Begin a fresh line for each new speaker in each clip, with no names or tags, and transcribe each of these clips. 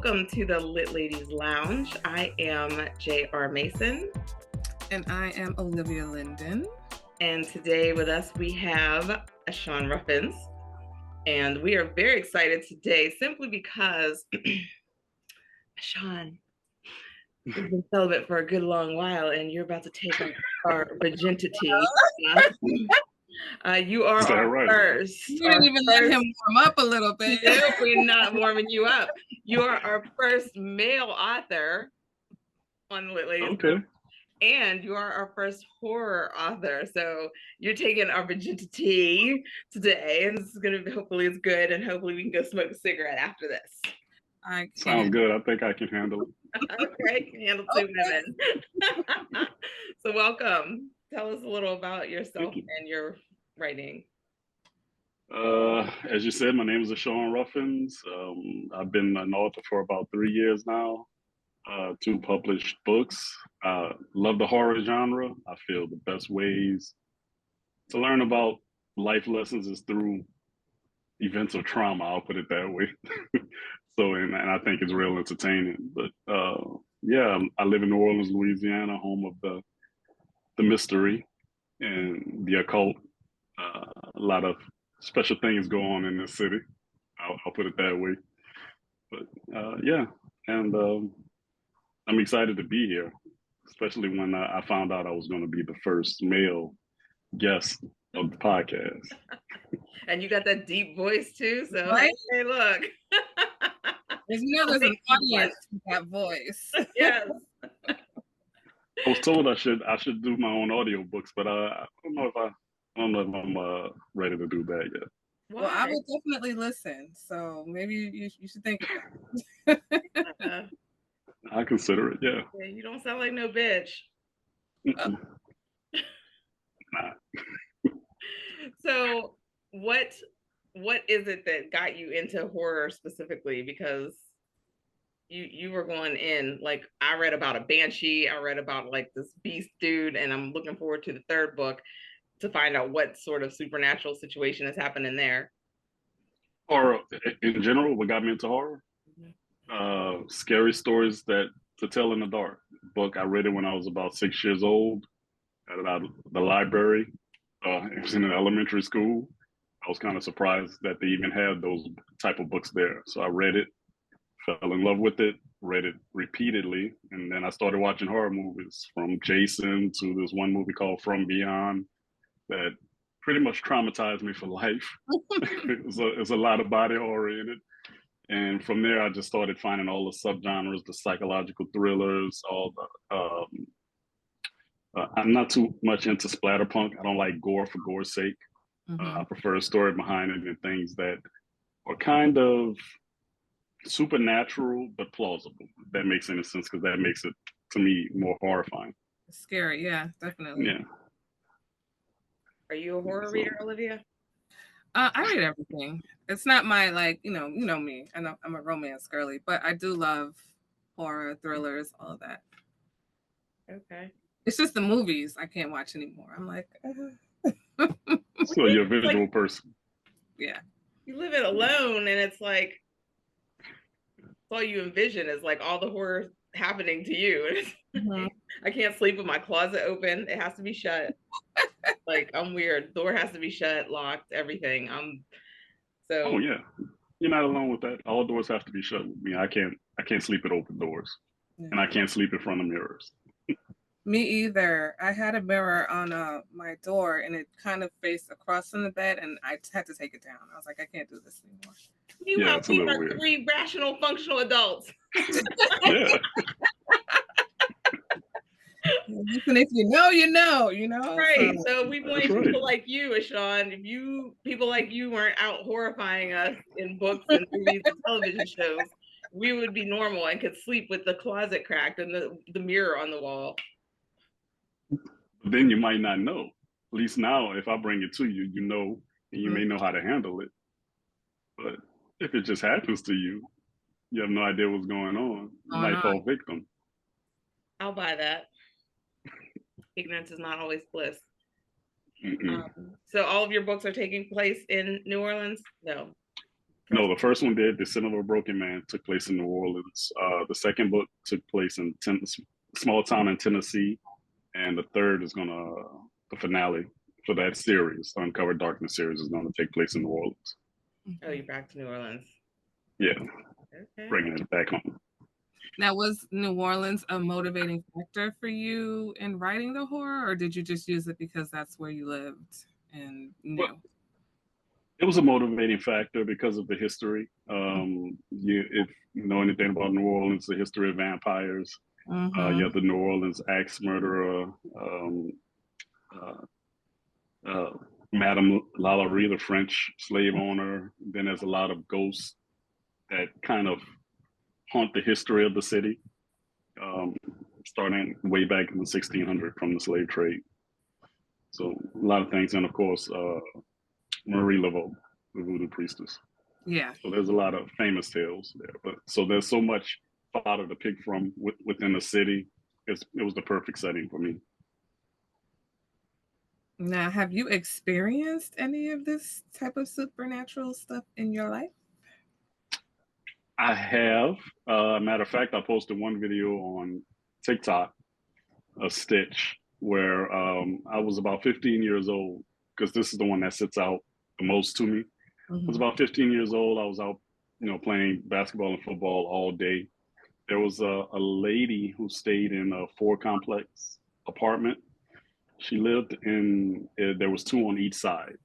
welcome to the Lit Ladies Lounge. I am J.R. Mason.
And I am Olivia Linden.
And today with us we have Ashon Ruffins. And we are very excited today simply because Ashon, we've been celibate for a good long while and you're about to take our virginity. You are our first.
You didn't even let him warm up a little bit.
No, we're not warming you up. You are our first male author on Lit Ladies.
Okay.
And you are our first horror author. So you're taking our virginity today. And this is going to be, hopefully it's good. And hopefully we can go smoke a cigarette after this.
Sounds good. I think I can handle it.
Okay, can handle two women. So welcome. Tell us a little about yourself and your writing.
As you said, my name is Ashon Ruffins. I've been an author for about 3 years now. 2 published books. Love the horror genre. I feel the best ways to learn about life lessons is through events of trauma. I'll put it that way. So, and I think it's real entertaining. But yeah, I live in New Orleans, Louisiana, home of the mystery and the occult. A lot of special things go on in this city. I'll put it that way. But yeah, and I'm excited to be here, especially when I found out I was going to be the first male guest of the podcast.
And you got that deep voice too, so
right?
Hey, look.
There's an audience to that voice.
Yes.
I was told I should do my own audiobooks, but I don't know if I'm ready to do that yet.
Why? Well, I will definitely listen. So maybe you should think about it.
I consider it, yeah.
Yeah, you don't sound like no bitch.
Nah.
So what is it that got you into horror specifically? Because you were going in, like, I read about a banshee, I read about like this beast dude, and I'm looking forward to the 3rd book to find out what sort of supernatural situation is happening there.
Horror in general, what got me into horror? Scary stories to tell in the dark. Book, I read it when I was about 6 years old at the library. It was in an elementary school. I was kind of surprised that they even had those type of books there. So I read it, fell in love with it, read it repeatedly, and then I started watching horror movies, from Jason to this one movie called From Beyond that pretty much traumatized me for life. It's a lot of body horror in it. And from there, I just started finding all the subgenres, the psychological thrillers, all the, I'm not too much into splatterpunk. I don't like gore for gore's sake. I prefer a story behind it and things that are kind of supernatural, but plausible. If that makes any sense, because that makes it, to me, more horrifying.
Scary, yeah, definitely.
Yeah.
Are you a horror reader, Olivia?
I read everything. It's not my, like, you know me. I know I'm a romance girly, but I do love horror, thrillers, all of that.
Okay.
It's just the movies I can't watch anymore. I'm like,
So you're a visual person.
Yeah.
You live it alone, and it's like all you envision is like all the horror happening to you. I can't sleep with my closet open. It has to be shut. Like, I'm weird. Door has to be shut, locked, everything.
Oh yeah, you're not alone with that. All doors have to be shut with me. I can't sleep at open doors, and I can't sleep in front of mirrors.
Me either. I had a mirror on my door, and it kind of faced across from the bed, and I had to take it down. I was like, I can't do this anymore.
Meanwhile, we are 3 rational, functional adults.
Yeah.
Listen, if you know, you know.
Right. So we blame people like you, Ashon. If people like you weren't out horrifying us in books and movies and television shows, we would be normal and could sleep with the closet cracked and the mirror on the wall.
Then you might not know. At least now, if I bring it to you, you know, and you may know how to handle it. But if it just happens to you, you have no idea what's going on. You might fall victim.
I'll buy that. Ignorance is not always bliss. So all of your books are taking place in New Orleans? No.
No, the first one did. The Sin of a Broken Man took place in New Orleans. The second book took place in small town in Tennessee, and the third is gonna the finale for that series, the Uncovered Darkness series, is going to take place in New Orleans.
Oh, you're back to New Orleans.
Yeah,
okay.
Bringing it back home.
Now, was New Orleans a motivating factor for you in writing the horror, or did you just use it because that's where you lived and knew?
Well, it was a motivating factor because of the history. If you know anything about New Orleans, the history of vampires, you have the New Orleans axe murderer, Madame Lalaurie, the French slave owner. Then there's a lot of ghosts that kind of haunt the history of the city, starting way back in the 1600s from the slave trade. So a lot of things, and of course, Marie Laveau, the voodoo priestess.
Yeah.
So there's a lot of famous tales there. But so there's so much fodder to pick from within the city. It was the perfect setting for me.
Now, have you experienced any of this type of supernatural stuff in your life?
I have. Matter of fact, I posted one video on TikTok, a stitch, where I was about 15 years old, because this is the one that sits out the most to me. I was about 15 years old. I was out, playing basketball and football all day. There was a lady who stayed in a 4-complex apartment. She lived in, there was 2 on each side.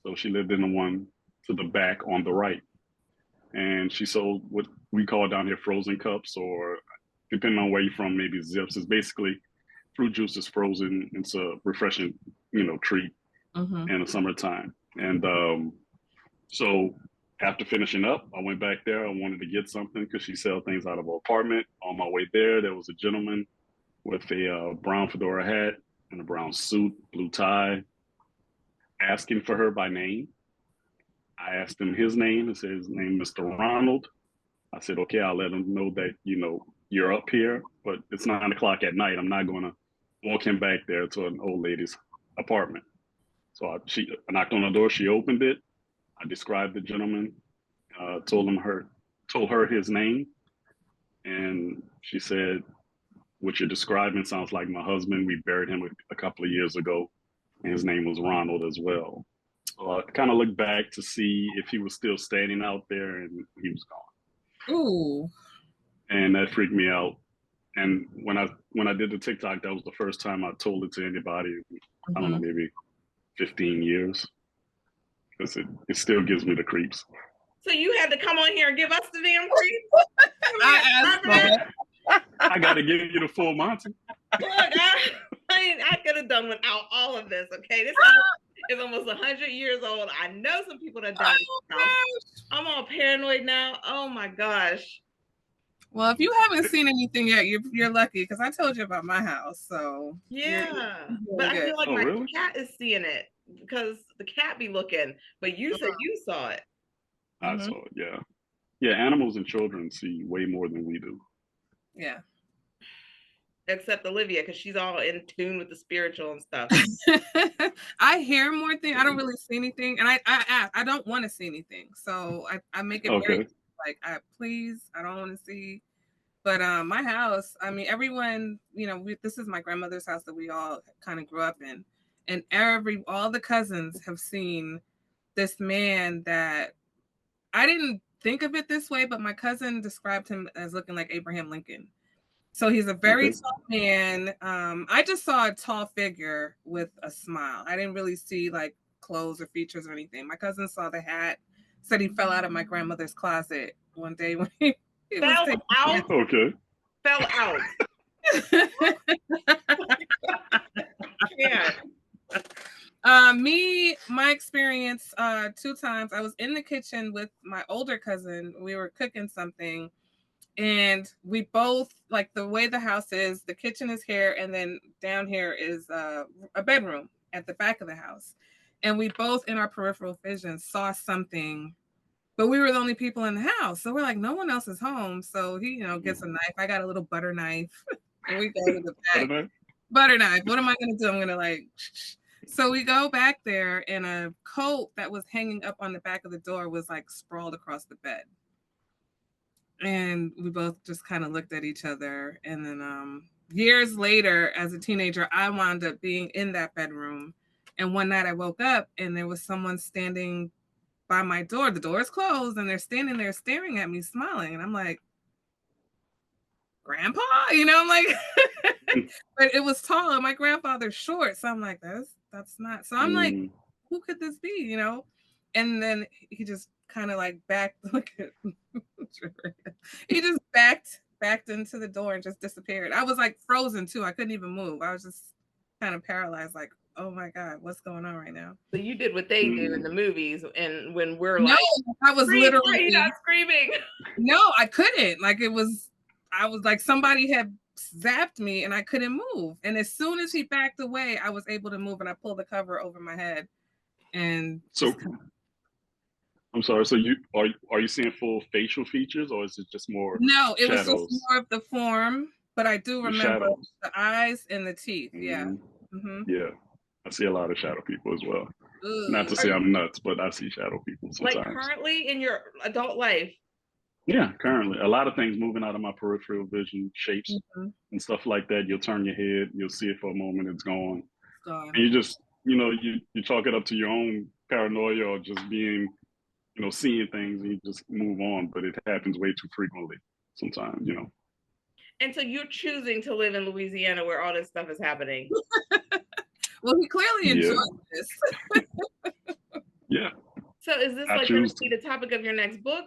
So she lived in the one to the back on the right. And she sold what we call down here frozen cups, or depending on where you're from, maybe zips. It's basically fruit juice is frozen. It's a refreshing, treat in the summertime. And so after finishing up, I went back there. I wanted to get something because she sell things out of her apartment. On my way there was a gentleman with a brown fedora hat and a brown suit, blue tie, asking for her by name. I asked him his name. It said his name, Mr. Ronald. I said, okay, I'll let him know that, you're up here, but it's 9 o'clock at night. I'm not going to walk him back there to an old lady's apartment. So I knocked on the door. She opened it. I described the gentleman, told her his name. And she said, what you're describing sounds like my husband. We buried him a couple of years ago. And his name was Ronald as well. So I kind of looked back to see if he was still standing out there, and he was gone.
Ooh.
And that freaked me out. And when I did the TikTok, that was the first time I told it to anybody. I don't know, maybe 15 years. Because it still gives me the creeps.
So you had to come on here and give us the damn creeps?
I got to give you the full Monty.
Look, I could have done without all of this, okay? This is almost 100 years old. I know some people that died. I'm all paranoid now. Oh my gosh.
Well, if you haven't seen anything yet, you're lucky, because I told you about my house. So
yeah, but I feel like my cat is seeing it because the cat be looking. But you said you saw it.
I saw it. Yeah, yeah. Animals and children see way more than we do.
Yeah.
Except Olivia, because she's all in tune with the spiritual and stuff.
I hear more things. I don't really see anything, and I don't want to see anything. So I make it very like, I don't want to see. But my house, I mean, everyone, this is my grandmother's house that we all kind of grew up in, and all the cousins have seen this man that I didn't think of it this way, but my cousin described him as looking like Abraham Lincoln. So he's a very tall man. I just saw a tall figure with a smile. I didn't really see like clothes or features or anything. My cousin saw the hat, said he fell out of my grandmother's closet one day when he
fell out.
Okay.
Fell out. Yeah.
My experience, 2 times. I was in the kitchen with my older cousin. We were cooking something. And we both, like, the way the house is, the kitchen is here, and then down here is a bedroom at the back of the house. And we both, in our peripheral vision, saw something, but we were the only people in the house. So we're like, no one else is home. So he, gets a knife. I got a little butter knife. And we go to the back. Butter knife. What am I going to do? I'm going to So we go back there, and a coat that was hanging up on the back of the door was like sprawled across the bed. And we both just kind of looked at each other. And then years later, as a teenager, I wound up being in that bedroom. And one night I woke up and there was someone standing by my door. The door is closed and they're standing there staring at me, smiling. And I'm like, Grandpa? You know, I'm like, but it was tall and my grandfather's short. So I'm like, that's not. So I'm like, who could this be? You know? And then he just kind of like backed, look at, he just backed into the door and just disappeared. I was like frozen too. I couldn't even move. I was just kind of paralyzed, like, oh my God, what's going on right now?
So you did what they do in the movies, and when we're
no,
like,
I was literally
not screaming.
No, I couldn't. Like I was like somebody had zapped me and I couldn't move. And as soon as he backed away, I was able to move and I pulled the cover over my head. And
so I'm sorry. So are you seeing full facial features, or is it just more?
No, it
shadows?
was just more of the form, but I do remember the eyes and the teeth. Yeah.
Yeah, I see a lot of shadow people as well.
Ooh.
Not to say I'm nuts, but I see shadow people sometimes.
Like currently in your adult life?
Yeah, currently. A lot of things moving out of my peripheral vision, shapes and stuff like that. You'll turn your head, you'll see it for a moment, it's gone. And you just, you chalk it up to your own paranoia or just being, seeing things, and you just move on. But it happens way too frequently sometimes,
And so you're choosing to live in Louisiana where all this stuff is happening.
Well, he clearly enjoyed this.
Yeah.
So is this like going to be the topic of your next book?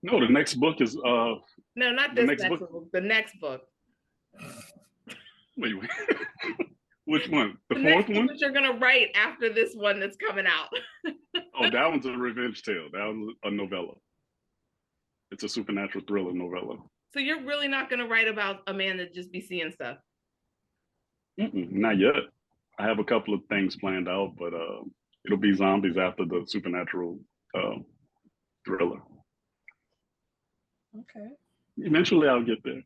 No, the next book is
no, not this next book. The next book.
Wait. Which one? The
fourth
one?
That you're gonna write after this one that's coming out.
Oh, that one's a revenge tale. That one's a novella. It's a supernatural thriller novella.
So you're really not gonna write about a man that just be seeing stuff?
Not yet. I have a couple of things planned out, but it'll be zombies after the supernatural thriller.
Okay.
Eventually I'll get there.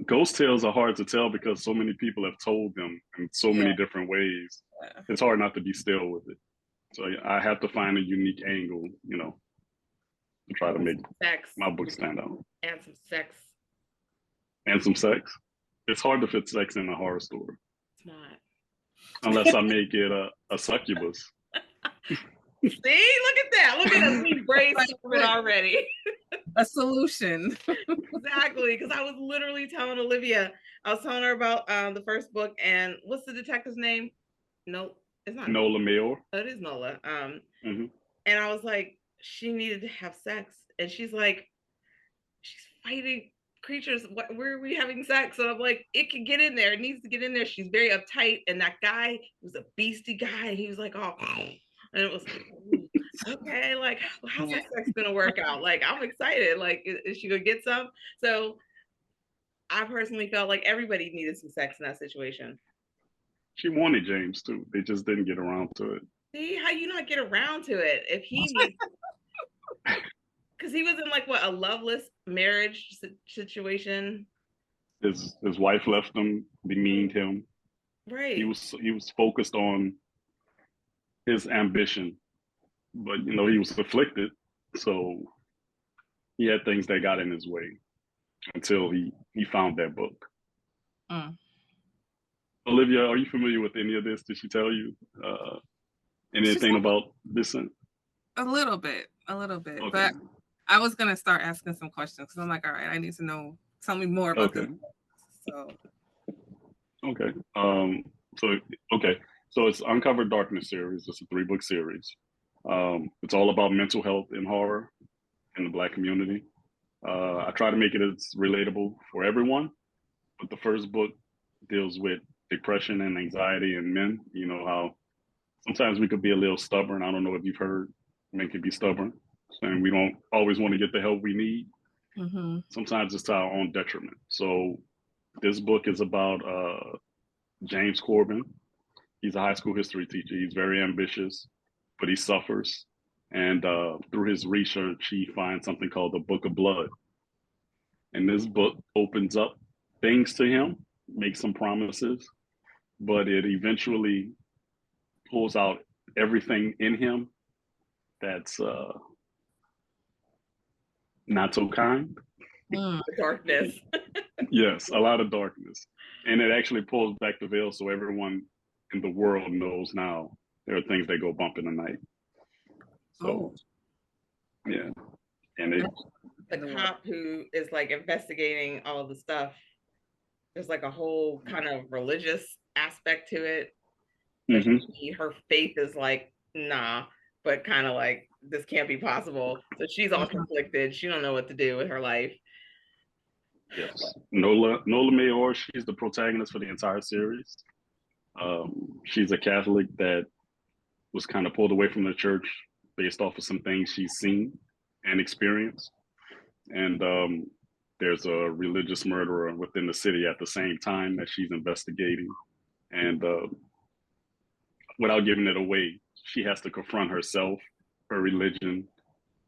Ghost tales are hard to tell because so many people have told them in so many different ways. Yeah. It's hard not to be still with it. So I have to find a unique angle, to try to make my book stand out.
And some sex.
And some sex? It's hard to fit sex in a horror story.
It's not.
Unless I make it a succubus.
See, look at that. Look at us. We brainstorming already.
A solution.
Exactly. Because I was literally telling Olivia, I was telling her about the first book, and what's the detective's name? Nope. It's not
Nola Mayor.
Oh, it is Nola. And I was like, she needed to have sex. And she's like, she's fighting creatures. Where are we having sex? And I'm like, it can get in there. It needs to get in there. She's very uptight. And that guy was a beastie guy. And he was like, oh, and it was like, okay, like, how's that sex gonna work out? Like, I'm excited. Like, is she gonna get some? So I personally felt like everybody needed some sex in that situation.
She wanted James too. They just didn't get around to it.
See, how you not get around to it if he needs, because he was in like what, a loveless marriage situation.
His wife left him, demeaned him.
Right.
He was focused on his ambition, but he was afflicted, so he had things that got in his way until he found that book. Olivia, are you familiar with any of this? Did she tell you anything about this?
A little bit,
okay.
But I was gonna start asking some questions because I'm like, all right, I need to know. Tell me more about this. So.
Okay. So it's Uncovered Darkness series. It's a 3-book series. It's all about mental health and horror in the Black community. I try to make it as relatable for everyone, but the first book deals with depression and anxiety in men. You know how sometimes we could be a little stubborn. I don't know if you've heard men can be stubborn, and we don't always want to get the help we need. Sometimes it's to our own detriment. So this book is about James Corbin. He's a high school history teacher. He's very ambitious, but he suffers. And through his research, he finds something called the Book of Blood. And this book opens up things to him, makes some promises, but it eventually pulls out everything in him that's not so kind.
Darkness.
Yes, a lot of darkness. And it actually pulls back the veil so everyone in the world knows now there are things that go bump in the night. So, yeah. And it,
the cop who is like investigating all of the stuff, there's like a whole kind of religious aspect to it. But her faith is like, nah, but kind of like, this can't be possible. So she's all conflicted. She don't know what to do with her life.
Yes. Nola Mayor, she's the protagonist for the entire series. She's a Catholic that was kind of pulled away from the church based off of some things she's seen and experienced. And there's a religious murderer within the city at the same time that she's investigating. And without giving it away, she has to confront herself, her religion,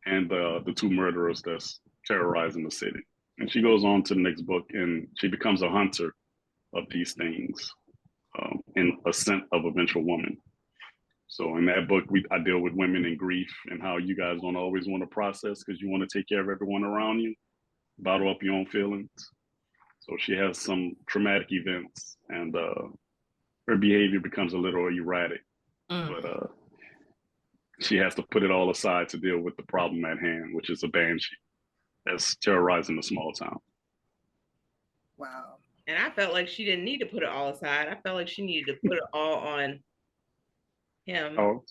and the two murderers that's terrorizing the city. And she goes on to the next book, and she becomes a hunter of these things in Ascent of a Vengeful Woman. So in that book, I deal with women in grief and how you guys don't always want to process because you want to take care of everyone around you, bottle up your own feelings. So she has some traumatic events, and her behavior becomes a little erratic. But she has to put it all aside to deal with the problem at hand, which is a banshee that's terrorizing the small town.
Wow.
And I felt like she didn't need to put it all aside. I felt like she needed to put it all on him.
Oh.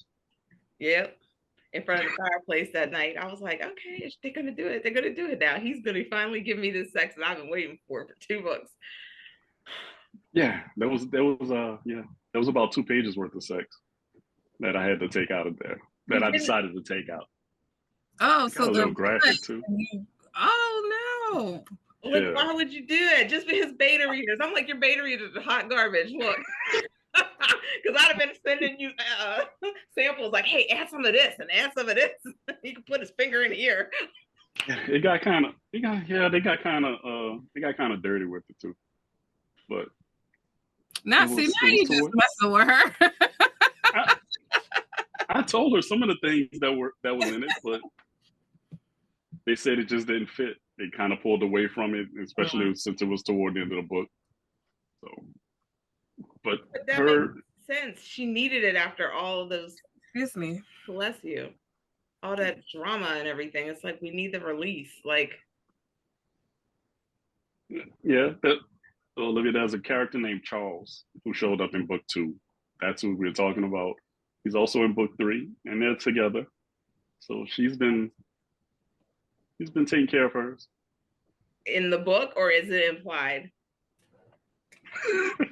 Yep. In front of the fireplace that night. I was like, okay, they're gonna do it. They're gonna do it now. He's gonna finally give me this sex that I've been waiting for 2 books.
Yeah, there was about 2 pages worth of sex that I had to take out of there. That I decided to take out.
Oh, so
a little graphic too.
Oh no.
Look, yeah. Why would you do it? Just because beta readers. I'm like, your beta readers are hot garbage. Look. Because I'd have been sending you samples like, hey, add some of this and add some of this. He could put his finger in the ear.
Yeah, they got kind of dirty with it too. But
now see, now you just messing with her.
I told her some of the things that was in it, but they said it just didn't fit. They kind of pulled away from it, especially since it was toward the end of the book. So, but
that makes sense. She needed it after all of those.
Excuse me.
Bless you. All that drama and everything. It's like we need the release. Like,
yeah. Olivia, there's a character named Charles who showed up in book 2. That's who we're talking about. He's also in book 3, and they're together. So he's been taking care of hers.
In the book, or is it implied?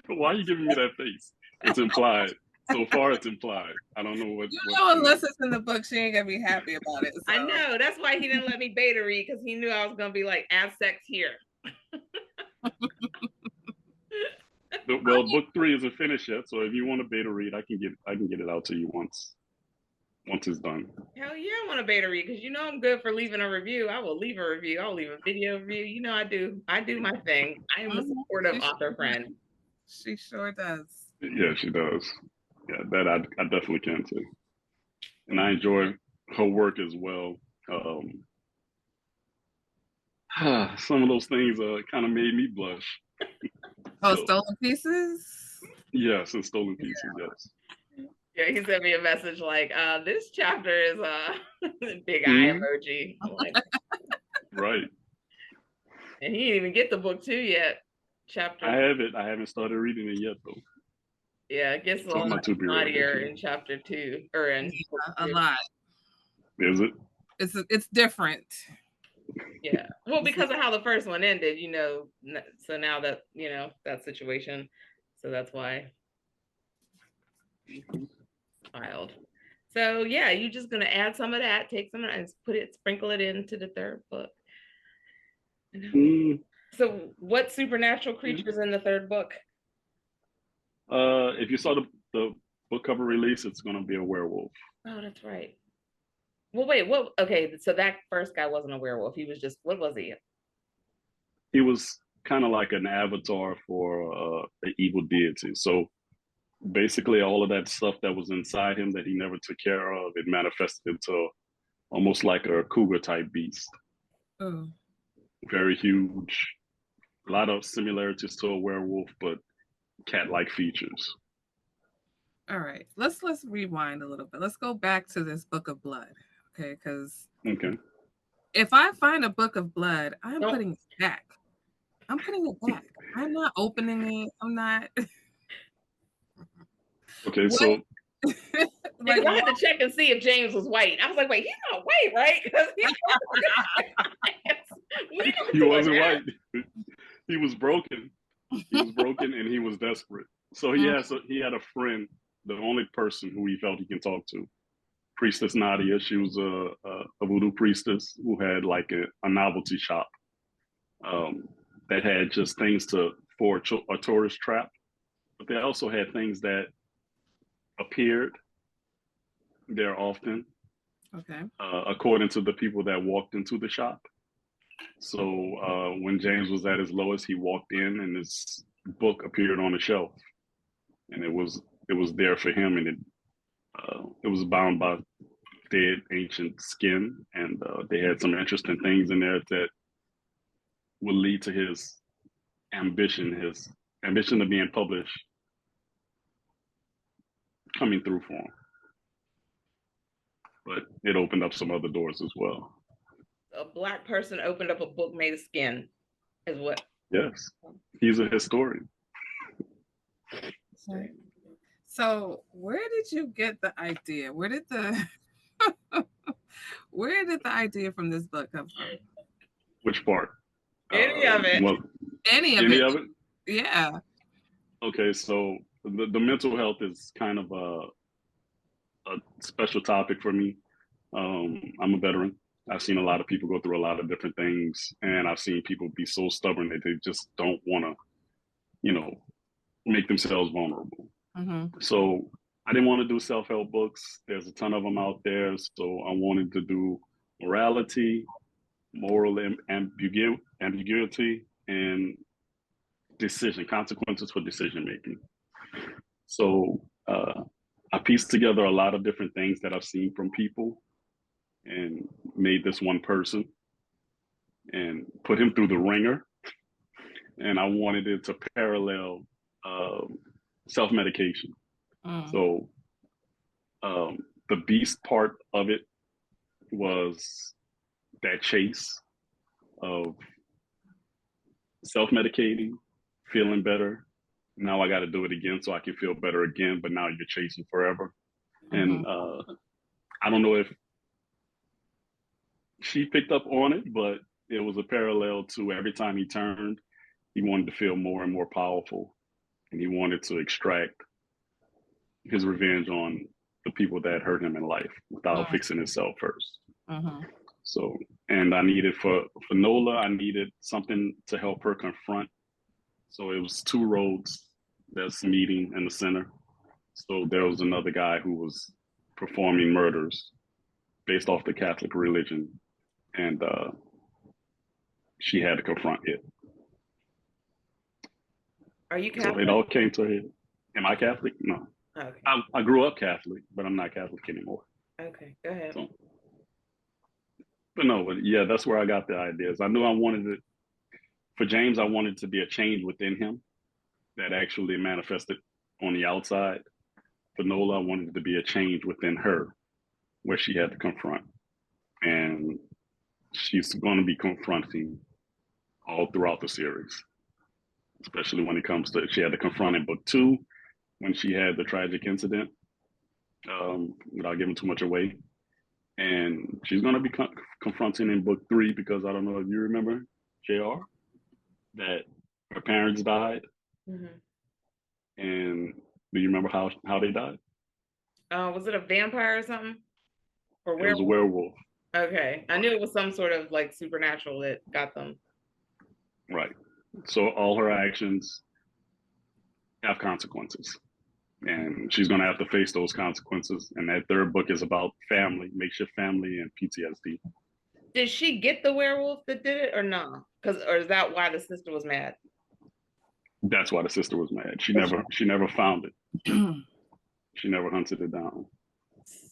Why are you giving me that face? It's implied. So far, it's implied. I don't know what.
Unless it's in the book, she ain't gonna be happy about it. So.
I know. That's why he didn't let me beta read, because he knew I was gonna be like, add sex here.
Well, book 3 isn't finished yet, so if you want a beta read, I can get it out to you once it's done.
Hell yeah, I want a beta read, because you know I'm good for leaving a review. I will leave a review. I'll leave a video review. You know I do my thing. I am a supportive author friend.
She sure does.
Yeah, she does. Yeah, that I definitely can too. And I enjoy her work as well. Some of those things kind of made me blush.
Oh, so, Stolen Pieces?
Yes, and Stolen Pieces, yes.
Yeah, he sent me a message like, this chapter is big eye emoji. Like,
right.
And he didn't even get the book 2 yet. Chapter.
I haven't started reading it yet though.
Yeah, it gets a little naughtier in chapter 2 or in
a lot.
Is it?
It's different.
Yeah. Well, because of how the first one ended, you know, so now that, you know, that situation. So that's why. Wild. So yeah, you're just gonna add some of that, take some of that and sprinkle it into the 3rd book. So what supernatural creatures in the 3rd book?
If you saw the book cover release, it's gonna be a werewolf.
Oh, that's right. Well, wait, what? Okay, so that first guy wasn't a werewolf. He was just, what was he?
He was kind of like an avatar for an evil deity. So basically all of that stuff that was inside him that he never took care of, it manifested into almost like a cougar type beast.
Oh.
Very huge, a lot of similarities to a werewolf, but cat-like features.
All right, let's rewind a little bit. Let's go back to this book of blood, okay? Because if I find a book of blood, I'm putting it back. I'm putting it back. I'm not opening it. I'm not.
Okay, so
because I had to check and see if James was white. I was like, wait, he's not white, right? Because
he wasn't white. He was broken. He was broken, and he was desperate. So he had a friend, the only person who he felt he can talk to, Priestess Nadia. She was a voodoo priestess who had like a novelty shop that had just things for a tourist trap, but they also had things that appeared there often.
Okay.
According to the people that walked into the shop. So when James was at his lowest, he walked in and this book appeared on the shelf, and it was there for him, and it was bound by dead ancient skin, and they had some interesting things in there that would lead to his ambition of being published coming through for him. But it opened up some other doors as well.
A Black person opened up a book made of skin, is what?
Yes, he's a historian.
So where did you get the idea? Where did the idea from this book come from?
Which part?
Any of it.
Well,
any of it? Yeah.
Okay, so the mental health is kind of a special topic for me. I'm a veteran. I've seen a lot of people go through a lot of different things, and I've seen people be so stubborn that they just don't want to, make themselves vulnerable. So I didn't want to do self-help books. There's a ton of them out there. So I wanted to do morality, moral ambiguity, and consequences for decision making. So I pieced together a lot of different things that I've seen from people and made this one person and put him through the ringer. And I wanted it to parallel self-medication. So the beast part of it was that chase of self-medicating, feeling better. Now I got to do it again so I can feel better again, but now you're chasing forever. And I don't know if she picked up on it, but it was a parallel to every time he turned, he wanted to feel more and more powerful, and he wanted to extract his revenge on the people that hurt him in life without fixing himself first. So, and I needed for Nola, I needed something to help her confront. So it was two roads that's meeting in the center. So there was another guy who was performing murders based off the Catholic religion, and she had to confront it.
Are you Catholic?
So it all came to it. Am I Catholic? No.
Okay.
I grew up Catholic, but I'm not Catholic anymore.
Okay, go ahead.
So, but yeah, that's where I got the ideas. I knew I wanted it. For James, I wanted to be a change within him that actually manifested on the outside. For Nola, I wanted it to be a change within her where she had to confront. And she's going to be confronting all throughout the series, especially when it comes to, she had to confront in book 2 when she had the tragic incident, without giving too much away. And she's going to be confronting in book 3, because I don't know if you remember, JR, that her parents died. And do you remember how they died?
Was it a vampire or something? Or
it was a werewolf.
Okay, I knew it was some sort of like supernatural that got them.
Right. So all her actions have consequences, and she's going to have to face those consequences. And that third book is about family, makeshift family, and PTSD.
Did she get the werewolf that did it, or no? Or is that why the sister was mad?
That's why the sister was mad. She never found it. She never hunted it down.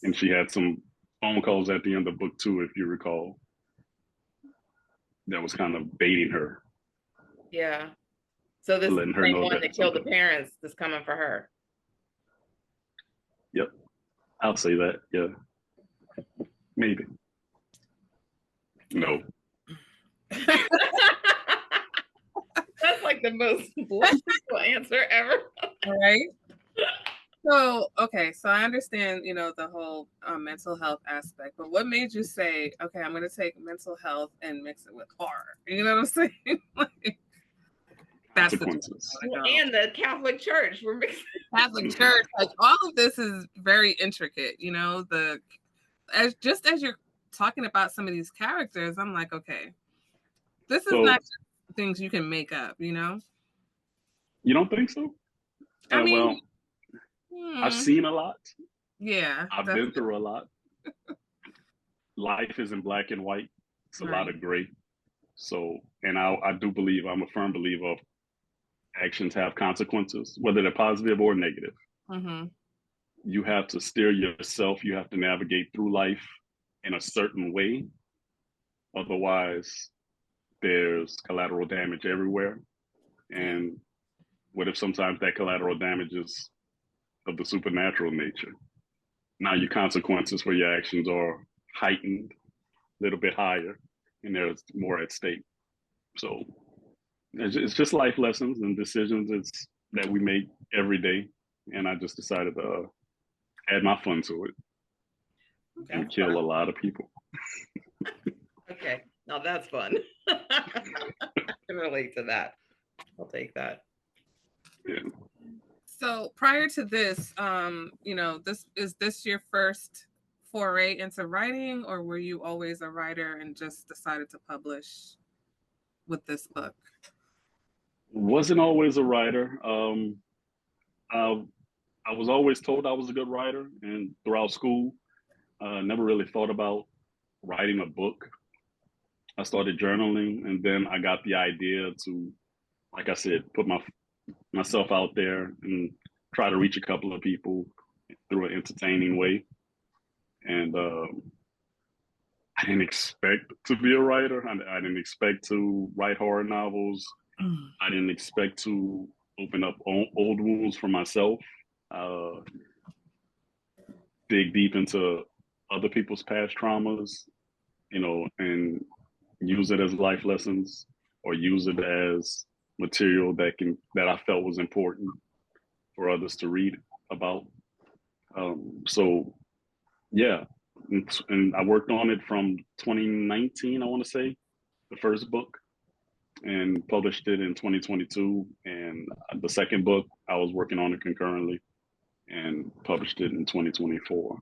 And she had some phone calls at the end of book 2, if you recall, that was kind of baiting her.
Yeah. So this
letting her
same
know
one
that
that killed the parents is coming for her.
Yep. I'll say that. Yeah. Maybe. No.
That's like the most logical answer ever.
Right? So, okay, so I understand, you know, the whole mental health aspect, but what made you say, okay, I'm going to take mental health and mix it with horror? You know what I'm saying? Like, that's
consequences.
And the Catholic Church. We're mixing
Catholic Church. Like, all of this is very intricate, you know, as you're talking about some of these characters, I'm like, okay, this is not just things you can make up, you know?
You don't think so?
I mean,
well, I've seen a lot.
Yeah.
I've been through a lot. Life is in black and white. It's a lot of gray. So, and I do believe, I'm a firm believer of actions have consequences, whether they're positive or negative.
Mm-hmm.
You have to steer yourself. You have to navigate through life in a certain way. Otherwise, there's collateral damage everywhere. And what if sometimes that collateral damage is of the supernatural nature? Now your consequences for your actions are heightened, a little bit higher, and there's more at stake. So it's just life lessons and decisions that we make every day. And I just decided to add my fun to it and kill a lot of people.
Okay, now that's fun. I can relate to that. I'll take that.
Yeah.
So prior to this, you know, is this your first foray into writing, or were you always a writer and just decided to publish with this book?
Wasn't always a writer. I was always told I was a good writer, and throughout school, never really thought about writing a book. I started journaling, and then I got the idea to, like I said, put myself out there and try to reach a couple of people through an entertaining way. And I didn't expect to be a writer. I didn't expect to write horror novels. I didn't expect to open up old wounds for myself, dig deep into other people's past traumas, you know, and use it as life lessons or use it as material that I felt was important for others to read about. So yeah, and I worked on it from 2019, I want to say, the first book, and published it in 2022. And the second book, I was working on it concurrently and published it in 2024.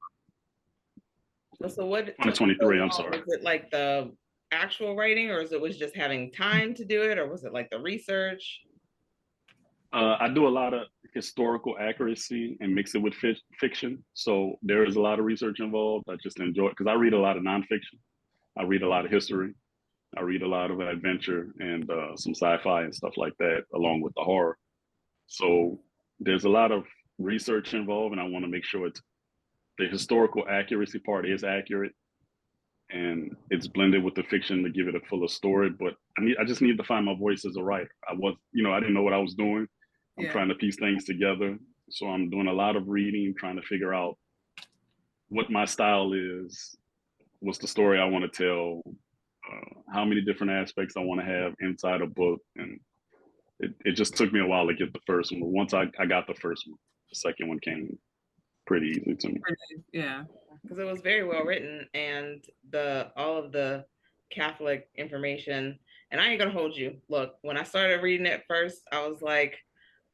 So what?
2023, I'm sorry.
Was it like the actual writing, or was just having time to do it, or was it like the research?
I do a lot of historical accuracy and mix it with fiction. So there is a lot of research involved. I just enjoy it because I read a lot of nonfiction. I read a lot of history. I read a lot of adventure and some sci-fi and stuff like that, along with the horror. So there's a lot of research involved, and I want to make sure the historical accuracy part is accurate, and it's blended with the fiction to give it a fuller story. But I just need to find my voice as a writer. I didn't know what I was doing. I'm trying to piece things together. So I'm doing a lot of reading, trying to figure out what my style is, what's the story I want to tell, how many different aspects I want to have inside a book. And it just took me a while to get the first one. But once I got the first one, the second one came pretty easy to me.
Yeah.
Because it was very well written, and all of the Catholic information. And I ain't gonna hold you. Look, when I started reading it first, I was like,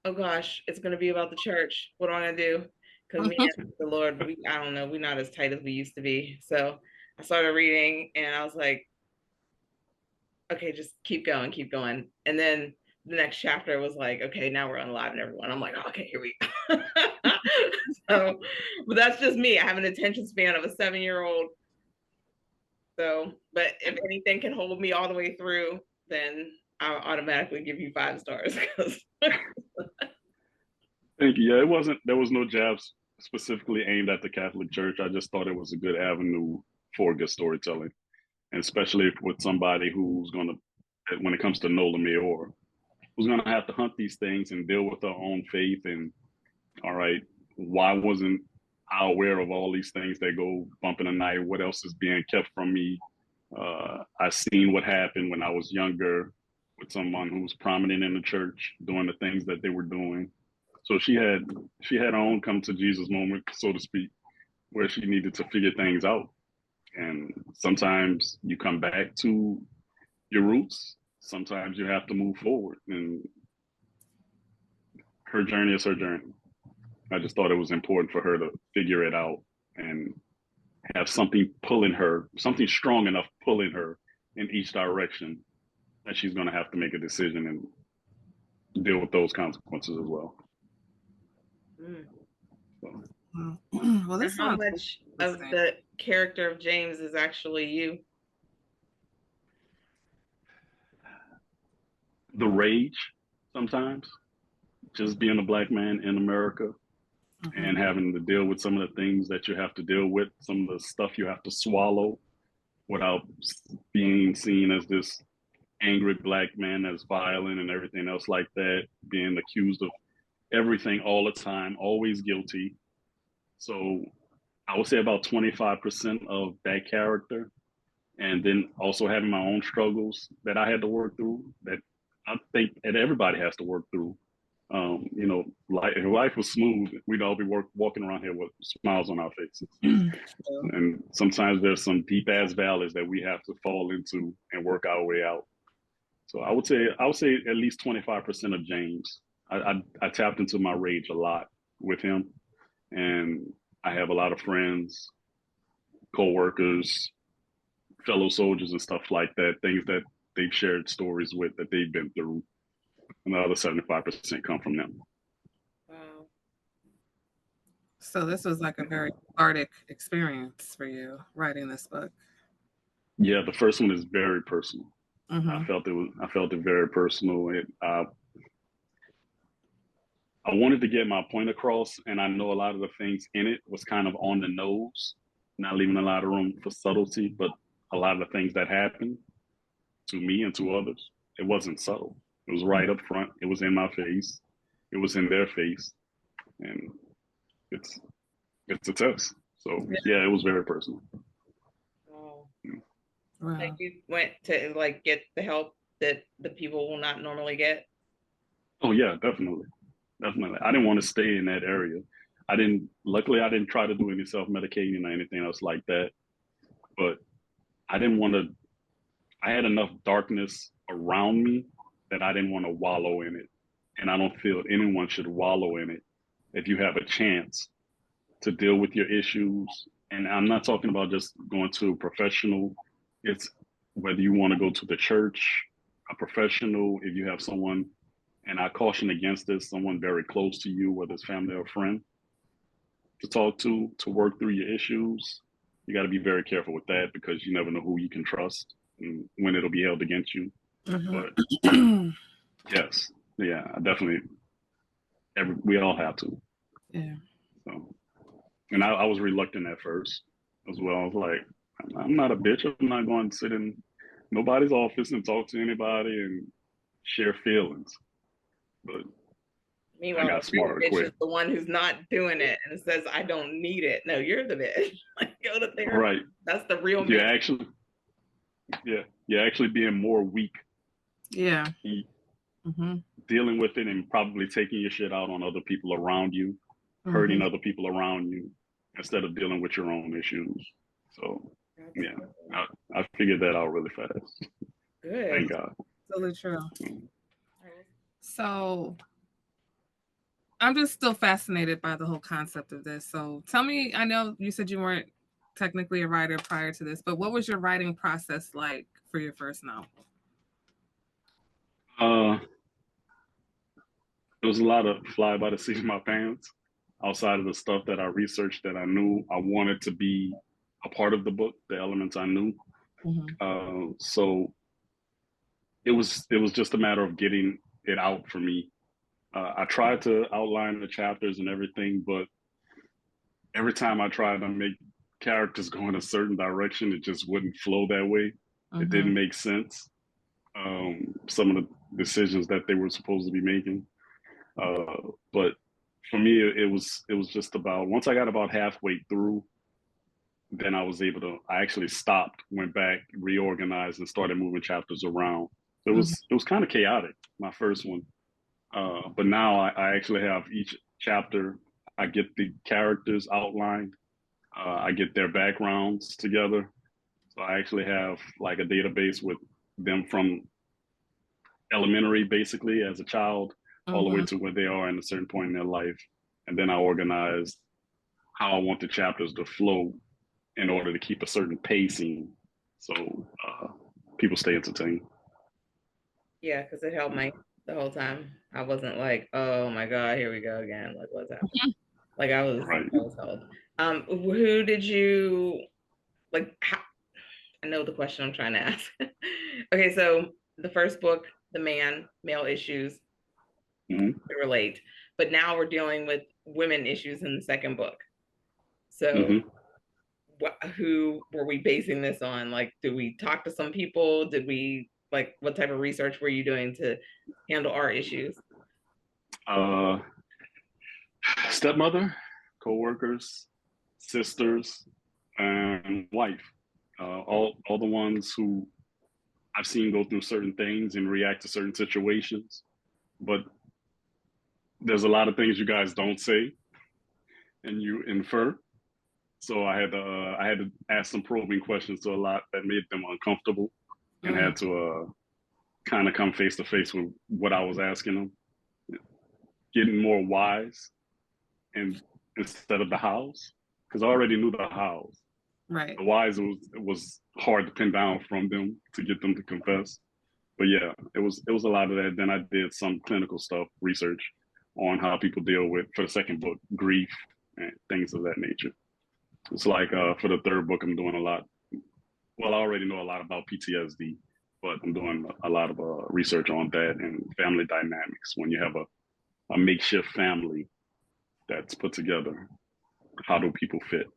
oh gosh, it's gonna be about the church. What am I gonna do? Because me and the Lord, I don't know, we're not as tight as we used to be. So I started reading, and I was like, okay, just keep going, keep going. And then the next chapter was like, okay, now we're unaliving everyone. I'm like, okay, here we go. So, but that's just me. I have an attention span of a 7-year-old. So, but if anything can hold me all the way through, then I'll automatically give you 5 stars.
Thank you. Yeah, there was no jabs specifically aimed at the Catholic Church. I just thought it was a good avenue for good storytelling, and especially with somebody who's going to, when it comes to Nola Mayor, who's going to have to hunt these things and deal with her own faith. And all right, why wasn't I aware of all these things that go bump in the night? What else is being kept from me? I seen what happened when I was younger with someone who was prominent in the church doing the things that they were doing. So she had her own come to Jesus moment, so to speak, where she needed to figure things out. And sometimes you come back to your roots. Sometimes you have to move forward. And her journey is her journey. I just thought it was important for her to figure it out and have something pulling her, something strong enough pulling her in each direction that she's going to have to make a decision and deal with those consequences as well.
So.
Well, this
how much of the character of James is actually you?
The rage, sometimes, just being a Black man in America and having to deal with some of the things that you have to deal with, some of the stuff you have to swallow without being seen as this angry Black man that's violent and everything else like that, being accused of everything all the time, always guilty. So I would say about 25% of that character. And then also having my own struggles that I had to work through that I think that everybody has to work through. You know, if life was smooth, we'd all be walking around here with smiles on our faces. And sometimes there's some deep ass valleys that we have to fall into and work our way out. So I would say at least 25% of James. I tapped into my rage a lot with him, and I have a lot of friends, co-workers, fellow soldiers and stuff like that, things that they've shared stories with that they've been through. And the other 75% come from them.
Wow.
So this was like a very cathartic experience for you writing this book.
Yeah, the first one is very personal. I felt it very personal. I wanted to get my point across, and I know a lot of the things in it was kind of on the nose, not leaving a lot of room for subtlety, but a lot of the things that happened to me and to others, it wasn't subtle. It was right up front. It was in my face. It was in their face. And it's a test. So yeah, it was very personal.
Oh.
Wow.
Like you went to like get the help that the people will not normally get?
Oh yeah, definitely. Definitely. I didn't want to stay in that area. Luckily I didn't try to do any self-medicating or anything else like that. But I didn't want to, I had enough darkness around me that I didn't want to wallow in it. And I don't feel anyone should wallow in it if you have a chance to deal with your issues. And I'm not talking about just going to a professional. It's whether you want to go to the church, a professional, if you have someone, and I caution against this, someone very close to you, whether it's family or friend, to talk to work through your issues. You got to be very careful with that because you never know who you can trust and when it'll be held against you. But yes, yeah, definitely. We all have to.
Yeah.
So, and I was reluctant at first as well. I was like, I'm not a bitch. I'm not going to sit in nobody's office and talk to anybody and share feelings. But
meanwhile,
I got smart
bitch
quick.
is the one who's not doing it and says, I don't need it. No, you're the bitch. Like, go to therapy.
Right.
That's the real
You're actually being more weak.
Yeah.
Dealing with it and probably taking your shit out on other people around you, hurting other people around you, instead of dealing with your own issues. So, yeah, I figured that out really fast.
Good.
Thank God.
Totally true. So, I'm just still fascinated by the whole concept of this. So, tell me, I know you said you weren't technically a writer prior to this, but what was your writing process like for your first novel?
There was a lot of fly by the seat of my pants outside of the stuff that I researched that I knew I wanted to be a part of the book, the elements I knew. So it was just a matter of getting it out for me. I tried to outline the chapters and everything, but every time I tried to make characters go in a certain direction, it just wouldn't flow that way. It didn't make sense. Some of the decisions that they were supposed to be making. But for me, it was just about, once I got about halfway through, then I actually stopped, went back, reorganized, and started moving chapters around. It was kind of chaotic, my first one. But now I actually have each chapter, I get the characters outlined, I get their backgrounds together. So I actually have like a database with them from elementary, basically, as a child, all the way to where they are in a certain point in their life. And then I organize how I want the chapters to flow in order to keep a certain pacing so people stay entertained.
Yeah, because it helped me the whole time. I wasn't like, oh my God, here we go again. Like, what's happening? Like, I was,
Right.
I was held. Who did you like? I know the question I'm trying to ask. Okay, so the first book, the male issues, relate, but now we're dealing with women issues in the second book. So, who were we basing this on? Like, did we talk to some people? Did we like, what type of research were you doing to handle our issues?
Stepmother, co-workers, sisters, and wife. All the ones who I've seen go through certain things and react to certain situations. But there's a lot of things you guys don't say and you infer. So I had to ask some probing questions to a lot that made them uncomfortable, and had to kind of come face to face with what I was asking them, getting more whys and instead of the hows, because I already knew the hows.
Right.
The whys was hard to pin down from them to get them to confess. But yeah, it was a lot of that. Then I did some clinical stuff, research on how people deal with, for the second book, grief and things of that nature. It's like for the third book, I'm doing a lot. Well, I already know a lot about PTSD, but I'm doing a lot of research on that and family dynamics. When you have a makeshift family that's put together, how do people fit?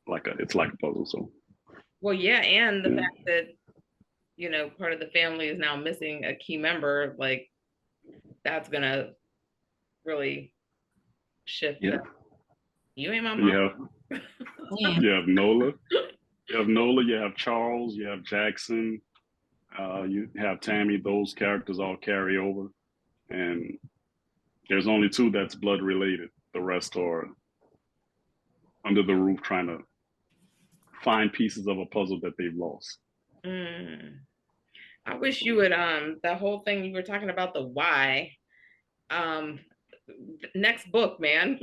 It's like a puzzle. So,
well, yeah, and the fact that part of the family is now missing a key member, like that's gonna really shift.
Yeah.
You ain't my mom.
You have Nola. You have Nola. You have Charles. You have Jackson. You have Tammy. Those characters all carry over, and there's only two that's blood related. The rest are under the roof trying to find pieces of a puzzle that they've lost.
I wish you would the whole thing you were talking about, the why, next book, man.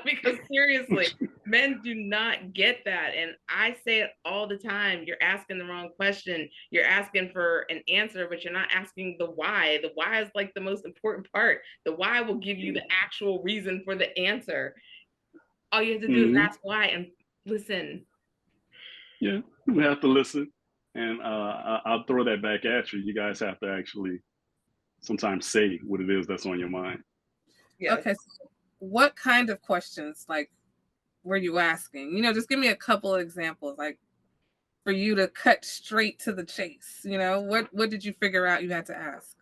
Because seriously, men do not get that, and I say it all the time. You're asking the wrong question. You're asking for an answer, but you're not asking the why. The why is like the most important part. The why will give you the actual reason for the answer. All you have to do is ask why and listen.
Yeah, we have to listen. And I'll throw that back at you. You guys have to actually sometimes say what it is that's on your mind.
Yes. Okay. So what kind of questions were you asking? Just give me a couple of examples, like for you to cut straight to the chase. What did you figure out you had to ask?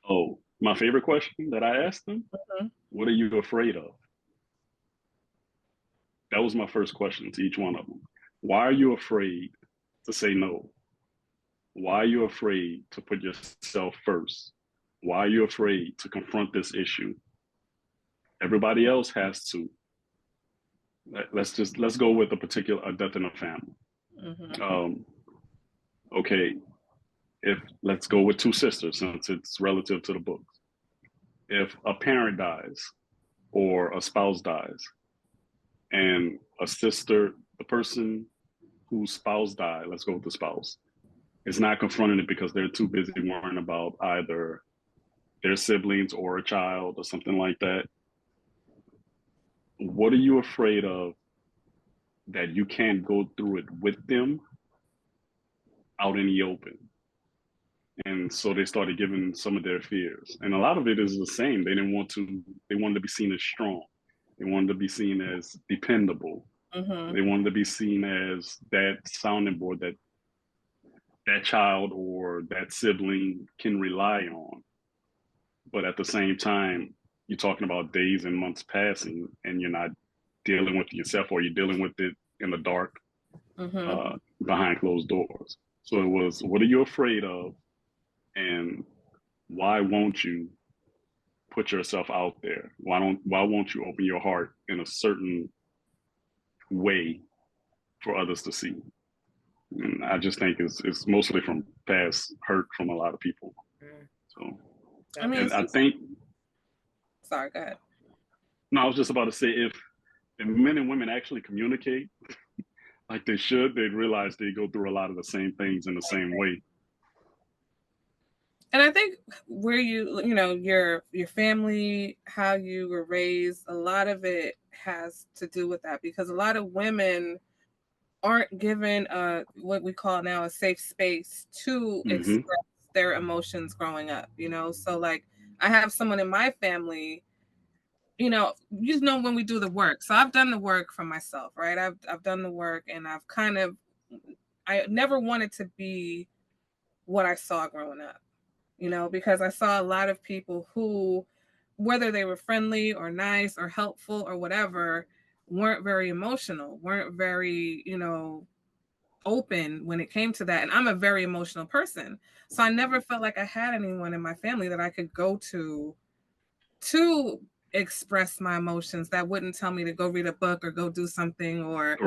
Oh, my favorite question that I asked them, what are you afraid of? That was my first question to each one of them. Why are you afraid to say no? Why are you afraid to put yourself first? Why are you afraid to confront this issue? Everybody else has to. Let's go with a death in a family. Okay, let's go with two sisters, since it's relative to the books. If a parent dies or a spouse dies, and a sister, the person whose spouse died, let's go with the spouse, is not confronting it because they're too busy worrying about either their siblings or a child or something like that. What are you afraid of that you can't go through it with them out in the open? And so they started giving some of their fears. And a lot of it is the same. They wanted to be seen as strong. They wanted to be seen as dependable.
Mm-hmm.
They wanted to be seen as that sounding board that that child or that sibling can rely on. But at the same time, you're talking about days and months passing and you're not dealing with yourself, or you're dealing with it in the dark, behind closed doors. So it was, what are you afraid of? And why won't you put yourself out there? Why won't you open your heart in a certain way for others to see? And I just think it's mostly from past hurt from a lot of people. So
I mean,
and I think,
sorry, go ahead.
no, I was just about to say, if men and women actually communicate like they should, they'd realize they go through a lot of the same things in the same way.
And I think where you know, your family, how you were raised, a lot of it has to do with that, because a lot of women aren't given what we call now a safe space to express their emotions growing up, you know? So like, I have someone in my family, you know, when we do the work. So I've done the work for myself, right? I've done the work, and I never wanted to be what I saw growing up, you know, because I saw a lot of people who, whether they were friendly or nice or helpful or whatever, weren't very emotional, weren't very, you know, open when it came to that. And I'm a very emotional person. So I never felt like I had anyone in my family that I could go to express my emotions, that wouldn't tell me to go read a book or go do something, or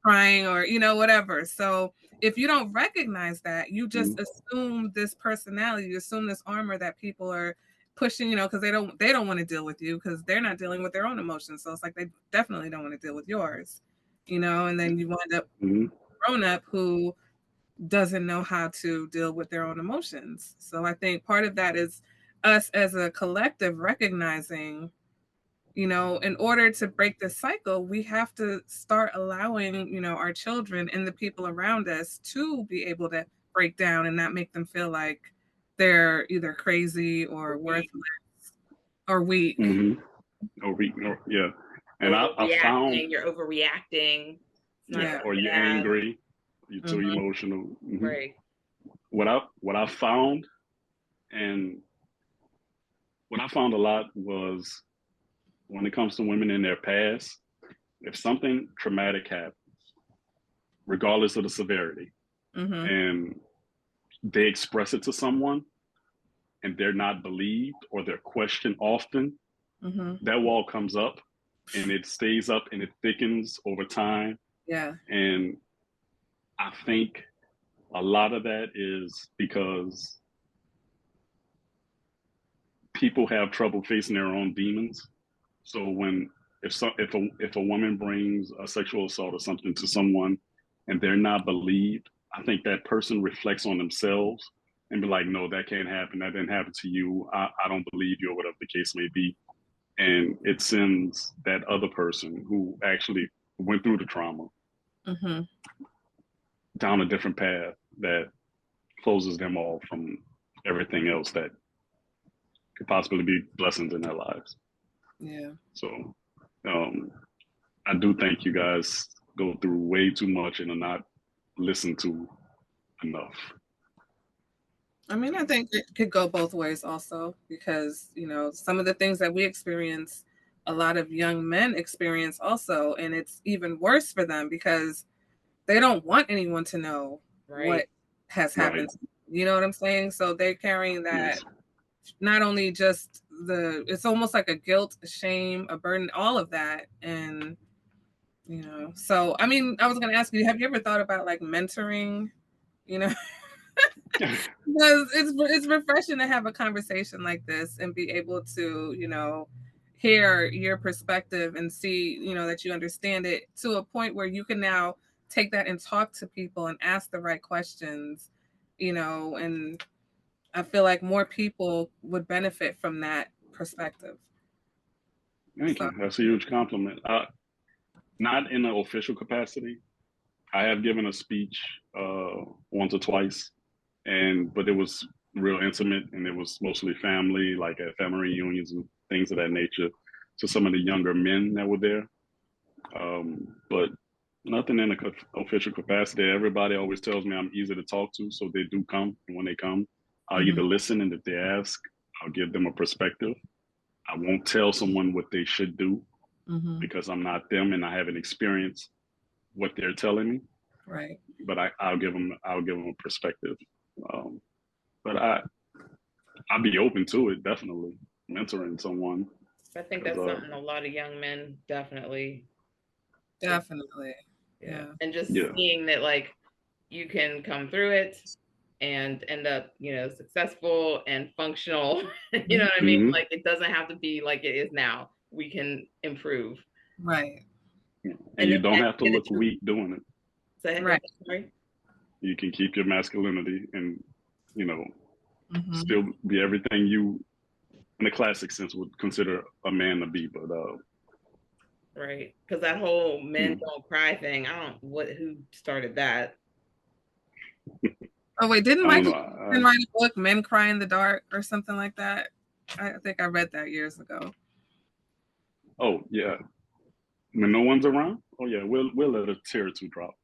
crying, or, you know, whatever. So if you don't recognize that, you just assume this personality, you assume this armor that people are pushing, you know, because they don't want to deal with you because they're not dealing with their own emotions. So it's like they definitely don't want to deal with yours, you know, and then you wind up grown up who doesn't know how to deal with their own emotions. So I think part of that is us as a collective recognizing, you know, in order to break this cycle, we have to start allowing, you know, our children and the people around us to be able to break down and not make them feel like they're either crazy or worthless or weak.
Or weak, yeah. And I found
you're overreacting.
Yeah, or you're angry, you're too emotional.
Right.
What I found, and what I found a lot was, when it comes to women in their past, if something traumatic happens, regardless of the severity, and they express it to someone and they're not believed or they're questioned often, that wall comes up and it stays up and it thickens over time.
Yeah.
And I think a lot of that is because people have trouble facing their own demons. So if a woman brings a sexual assault or something to someone and they're not believed, I think that person reflects on themselves and be like, no, that can't happen. That didn't happen to you. I don't believe you, or whatever the case may be. And it sends that other person who actually went through the trauma down a different path that closes them off from everything else that could possibly be blessings in their lives.
Yeah.
So I do think you guys go through way too much and are not listened to enough.
I mean, I think it could go both ways also, because, you know, some of the things that we experience, a lot of young men experience also, and it's even worse for them because they don't want anyone to know what has happened. You know what I'm saying? So they're carrying that, not only just it's almost like a guilt, a shame, a burden, all of that. And, you know, so, I mean, I was going to ask you, have you ever thought about like mentoring, you know? Because it's refreshing to have a conversation like this and be able to, you know, hear your perspective and see, you know, that you understand it to a point where you can now take that and talk to people and ask the right questions, you know, and I feel like more people would benefit from that perspective.
Thank you. That's a huge compliment. Not in an official capacity. I have given a speech once or twice, but it was real intimate, and it was mostly family, like at family reunions and things of that nature, to some of the younger men that were there. But nothing in an official capacity. Everybody always tells me I'm easy to talk to, so they do come. And when they come, I'll either listen, and if they ask, I'll give them a perspective. I won't tell someone what they should do because I'm not them and I haven't experienced what they're telling me.
Right.
But I'll give them a perspective. But I'd be open to it, definitely mentoring someone.
I think that's something a lot of young men definitely.
Yeah.
And just seeing that, like, you can come through it and end up, you know, successful and functional. You know what I mean? Like, it doesn't have to be like it is now. We can improve.
Right.
And you don't have to look weak doing it.
So, right. Sorry.
You can keep your masculinity and, you know, still be everything you, in a classic sense, would consider a man to be. But
right, because that whole men don't cry thing, who started that?
Oh wait, didn't Michael write a book, Men Cry in the Dark, or something like that? I think I read that years ago.
Oh yeah, when no one's around. Oh yeah, we'll let a tear or two drop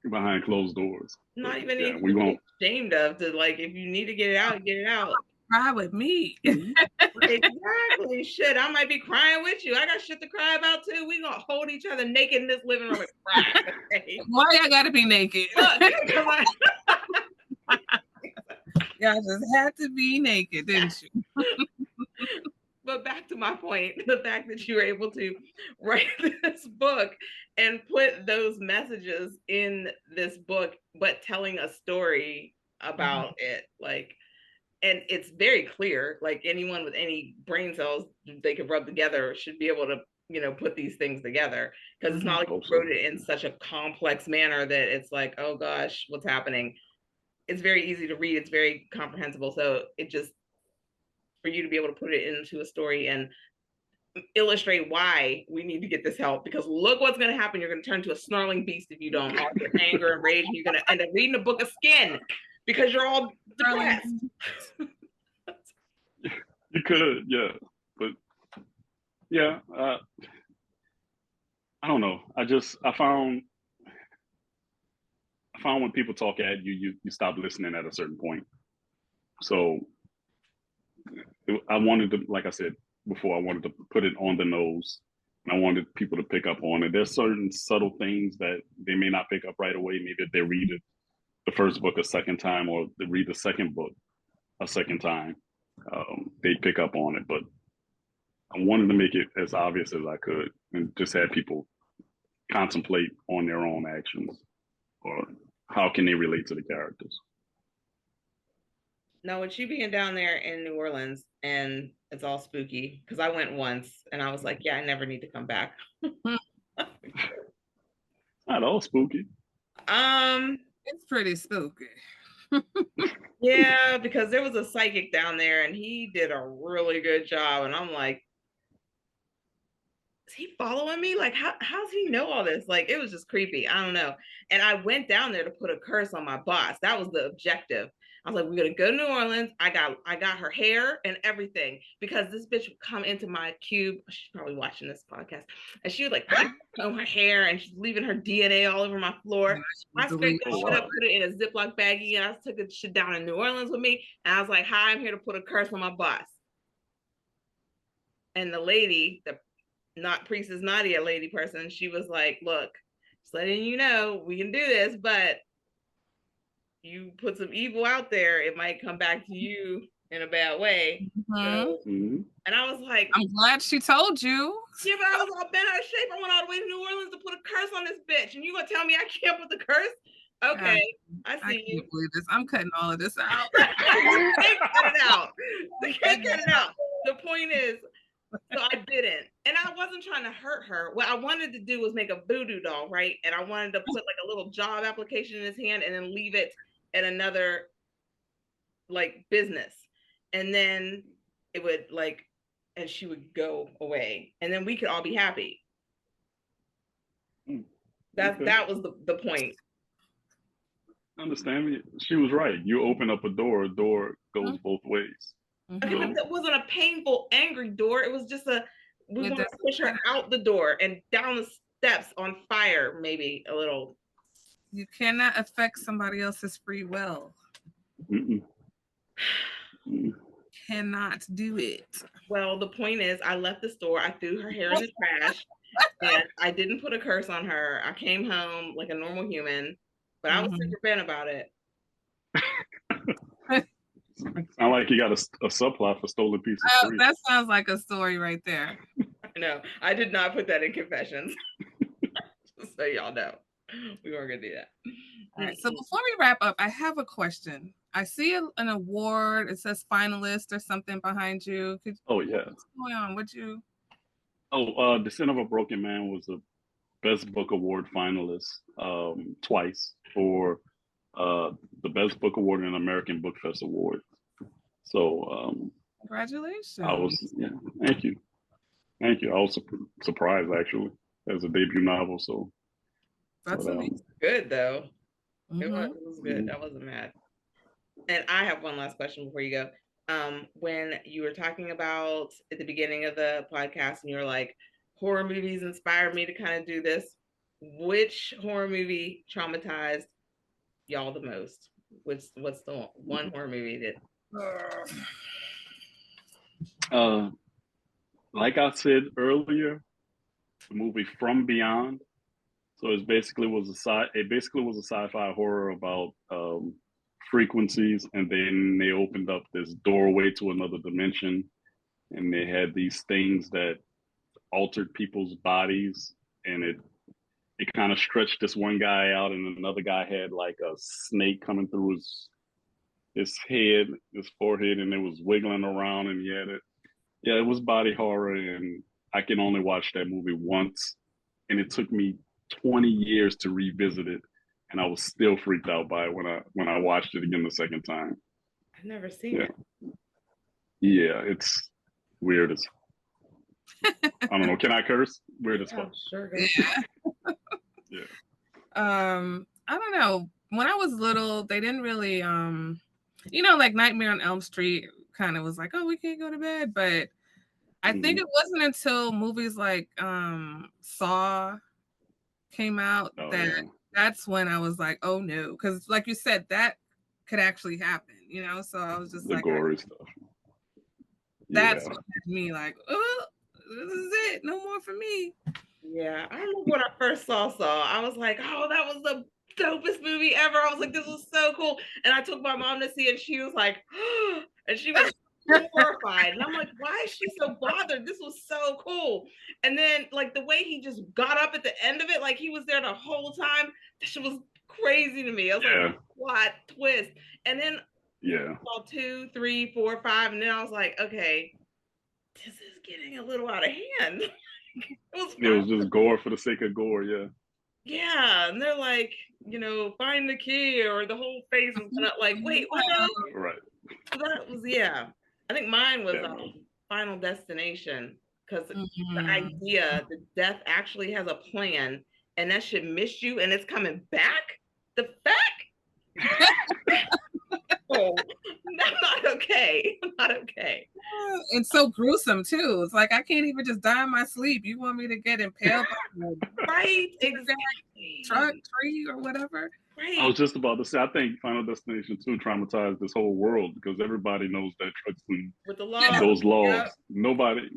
behind closed doors.
Not even we won't ashamed of to, like, if you need to get it out, get it out.
Cry with me.
Exactly. Shit, I might be crying with you. I got shit to cry about too. We gonna hold each other naked in this living room and cry. Okay?
Why I gotta be naked? Y'all just had to be naked, didn't you?
But back to my point, the fact that you were able to write this book and put those messages in this book, but telling a story about it, like, and it's very clear, like anyone with any brain cells they could rub together should be able to, you know, put these things together, because it's not like you wrote it in such a complex manner that it's like, oh gosh, what's happening? It's very easy to read. It's very comprehensible. So it just, for you to be able to put it into a story and illustrate why we need to get this help, because look what's going to happen. You're going to turn into a snarling beast if you don't. All your anger and rage, and you're going to end up reading a book of skin because you're all depressed.
You could, yeah, but yeah, I don't know. I found when people talk at you, you stop listening at a certain point. So I wanted to, like I said before, I wanted to put it on the nose. I wanted people to pick up on it. There's certain subtle things that they may not pick up right away. Maybe if they read it, the first book a second time, or they read the second book a second time, they pick up on it. But I wanted to make it as obvious as I could, and just have people contemplate on their own actions, or how can they relate to the characters.
Now, with you being down there in New Orleans and it's all spooky, because I went once and I was like, yeah, I never need to come back.
Not all spooky.
It's pretty spooky.
Yeah, because there was a psychic down there and he did a really good job. And I'm like, is he following me? Like, how's he know all this? Like, it was just creepy. I don't know. And I went down there to put a curse on my boss. That was the objective. I was like, we're gonna go to New Orleans. I got her hair and everything, because this bitch would come into my cube. She's probably watching this podcast, and she would like comb her hair, and she's leaving her DNA all over my floor. I scraped that shit up, put it in a Ziploc baggie, and I took the shit down in New Orleans with me. And I was like, hi, I'm here to put a curse on my boss. And the lady, the not priestess Nadia lady person, she was like, look, just letting you know, we can do this, but you put some evil out there, it might come back to you in a bad way. So, and I was like,
I'm glad she told you.
Yeah, but I was all bent out of shape. I went all the way to New Orleans to put a curse on this bitch, and you gonna tell me I can't put the curse? Okay, I see you.
Believe this. I'm cutting all of this out.
You can't cut it out. You can't cut it out. The point is, so I didn't, and I wasn't trying to hurt her. What I wanted to do was make a voodoo doll, right? And I wanted to put like a little job application in his hand and then leave it at another like business, and then it would like, and she would go away, and then we could all be happy. That was the point.
understand me. She was right. You open up a door goes both ways.
Okay, but that wasn't a painful, angry door. It was just we want to push her out the door and down the steps on fire, maybe a little.
You cannot affect somebody else's free will. Cannot do it.
Well, the point is, I left the store. I threw her hair in the trash, and I didn't put a curse on her. I came home like a normal human, but I was super bent about it.
Sound like you got a subplot for stolen pieces.
That sounds like a story right there.
No, I did not put that in confessions. So y'all know we weren't gonna do that.
All right, so before we wrap up, I have a question. I see an award. It says finalist or something behind you.
Oh yeah.
What's going on? What you?
Oh, Descent of a Broken Man was a Best Book Award finalist twice for the Best Book Award and American Book Fest Award. So
congratulations.
Thank you. I was surprised actually as a debut novel. So
that's amazing.
Good though. It was good. I wasn't mad. And I have one last question before you go. When you were talking about at the beginning of the podcast and you were like, horror movies inspired me to kind of do this. Which horror movie traumatized y'all the most? What's the one horror movie
that? Like I said earlier, the movie From Beyond. So it basically was a sci-fi horror about frequencies, and then they opened up this doorway to another dimension, and they had these things that altered people's bodies, and it kind of stretched this one guy out, and another guy had like a snake coming through his head, his forehead, and it was wiggling around, and he had it. Yeah, it was body horror, and I can only watch that movie once, and it took me 20 years to revisit it, and I was still freaked out by it when I watched it again the second time.
I've never seen it.
Yeah, it's weird as I don't know. Can I curse? Weird as fuck.
Sure.
Yeah.
I don't know. When I was little, they didn't really like Nightmare on Elm Street kind of was like, oh, we can't go to bed. But I think it wasn't until movies like Saw came out that's when I was like, oh no, because like you said, that could actually happen, so I was just
the
like
gory stuff.
That's what had me like, oh, this is it, no more for me.
Yeah, I remember when I first saw I was like, oh, that was the dopest movie ever. I was like, this was so cool. And I took my mom to see it, and she was like, oh, and she was horrified. And I'm like, why is she so bothered? This was so cool. And then like the way he just got up at the end of it, like he was there the whole time. That shit was crazy to me. I was like, what twist? And then I saw 2, 3, 4, 5, and then I was like, okay, this is getting a little out of hand.
It was just gore for the sake of gore,
Yeah, and they're like, find the key, or the whole face was not like, wait, what?
Right.
So that was I think mine was Final Destination, because the idea that death actually has a plan, and that shit missed you, and it's coming back. The fact. Oh, not okay. Not okay.
And so gruesome too. It's like I can't even just die in my sleep. You want me to get impaled by
right? Exactly.
Truck, tree, or whatever.
Right.
I was just about to say, I think Final Destination 2 traumatized this whole world, because everybody knows that trucks and
with the laws.
Those laws. Nobody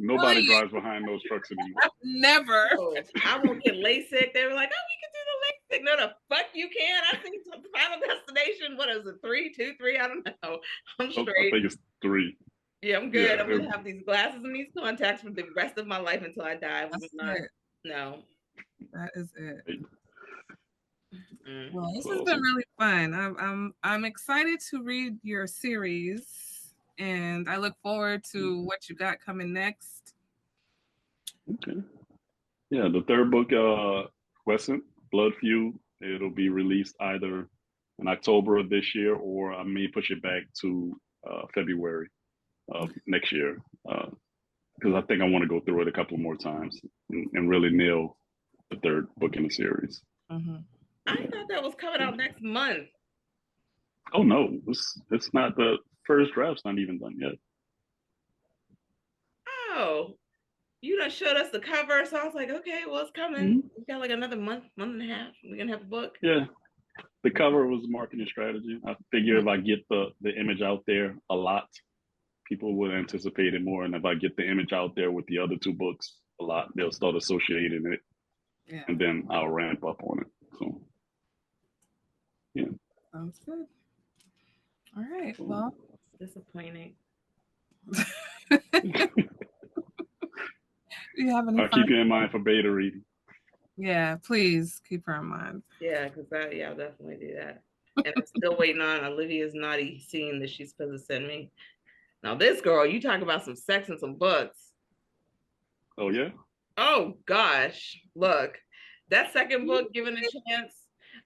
drives behind those trucks anymore.
Never.
Oh, I won't get LASIK. They were like, oh, we can do the LASIK. No, the fuck you can. I think Final Destination, what is it, 3, 2, 3? I don't know. I'm straight.
I think it's 3.
Yeah, I'm good. I'm gonna have these glasses and these contacts for the rest of my life until I die. No.
That is it.
Mm-hmm.
Well, this has been really fun. I'm excited to read your series, and I look forward to what you got coming next.
Okay. Yeah, the third book, Crescent, Blood Feud, it'll be released either in October of this year, or I may push it back to February of next year, because I think I want to go through it a couple more times and really nail the third book in the series.
I thought that was coming out next month.
Oh no, it's not, the first draft's not even done yet.
Oh, you done showed us the cover, so I was like, okay, well, it's coming. We got like another month and a half. We're gonna have a book.
Yeah, the cover was a marketing strategy. I figure if I get the image out there a lot, people will anticipate it more, and if I get the image out there with the other two books a lot, they'll start associating it, and then I'll ramp up on it. So, yeah,
sounds good. All right. Well,
it's disappointing.
You have any?
I'll keep you in mind for beta reading.
Yeah, please keep her in mind.
Yeah, because I'll definitely do that. And I'm still waiting on Olivia's naughty scene that she's supposed to send me. Now, this girl, you talk about some sex and some books.
Oh, yeah?
Oh, gosh. Look, that second book, Given a Chance,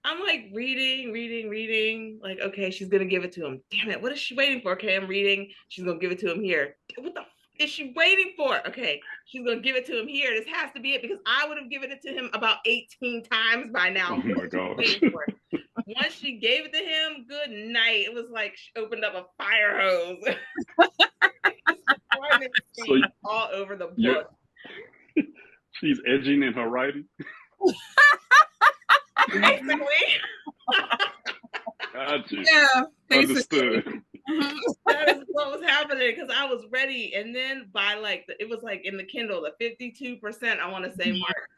I'm like reading. Like, okay, she's going to give it to him. Damn it. What is she waiting for? Okay, I'm reading. She's going to give it to him here. What the is she waiting for? Okay, she's going to give it to him here. This has to be it because I would have given it to him about 18 times by now.
Oh, my gosh.
Once she gave it to him, good night. It was like she opened up a fire hose. So all over the book.
She's edging in her writing.
Basically.
Gotcha.
Yeah,
understood.
That is what was happening because I was ready, and then by like it was like in the Kindle, the 52%, I want to say mark.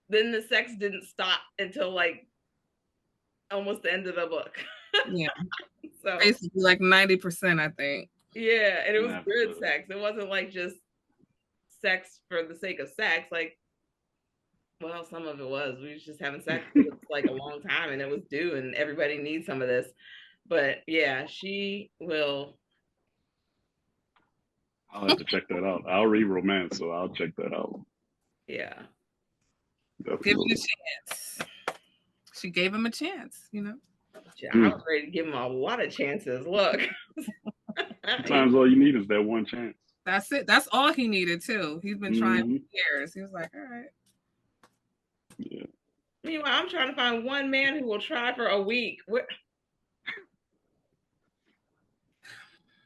Then the sex didn't stop until like almost the end of the book.
Yeah.
So
basically like 90%, I think.
Yeah, and it was good sex. It wasn't like just sex for the sake of sex. Like, well, some of it was. We was just having sex for like a long time, and it was due, and everybody needs some of this. But yeah, she will.
I'll have to check that out. I'll read romance, so I'll check that out.
Yeah.
Definitely.
Give him a chance. She gave him a chance, you know.
I was ready to give him a lot of chances. Look.
Sometimes all you need is that one chance.
That's it. That's all he needed too. He's been trying for years. He was like, all right.
Yeah.
Meanwhile, I'm trying to find one man who will try for a week.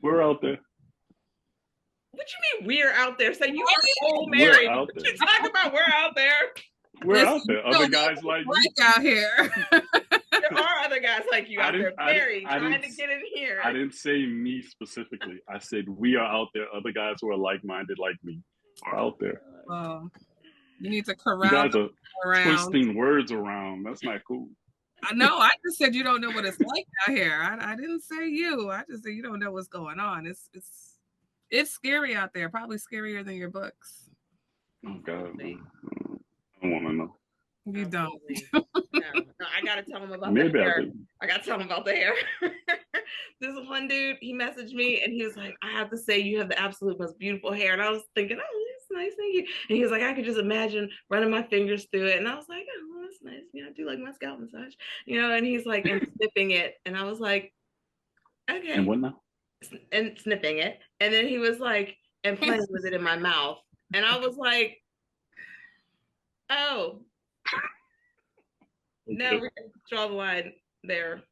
We're out there.
What you mean we're out there? So you are all married. What you talking about? We're out there.
We're out there. Other guys like you
out here.
There are other guys like you out there married, trying to get in here.
I didn't say me specifically. I said we are out there. Other guys who are like-minded like me are out there.
You need to corral.
You guys are twisting words around. That's not cool.
I know. I just said you don't know what it's like out here. I didn't say you. I just said you don't know what's going on. It's scary out there. Probably scarier than your books.
Oh God. I don't want to know.
You don't.
No, I gotta tell him about the hair. I gotta tell him about the hair. This one dude, he messaged me and he was like, I have to say you have the absolute most beautiful hair. And I was thinking, oh, that's nice, thank you. And he was like, I could just imagine running my fingers through it. And I was like, oh, well, that's nice. You know, I do like my scalp massage. You know, and he's like, and snipping it. And I was like, okay.
And what now?
And snipping it. And then he was like, and playing with it in my mouth. And I was like, oh. No, we're gonna draw the line there.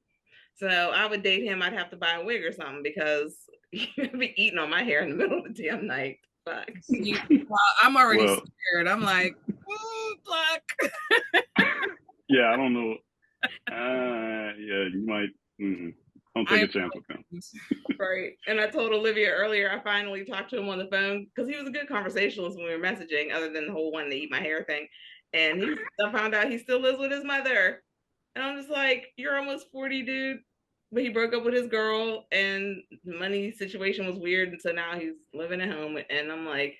So I would date him. I'd have to buy a wig or something because you'd be eating on my hair in the middle of the damn night. Fuck.
Well, I'm already scared. I'm like, fuck.
Yeah, I don't know. Yeah, you might. Don't take a chance with him.
Right. And I told Olivia earlier, I finally talked to him on the phone because he was a good conversationalist when we were messaging, other than the whole wanting to eat my hair thing. And I found out he still lives with his mother. And I'm just like, you're almost 40, dude. But he broke up with his girl and the money situation was weird. And so now he's living at home. And I'm like,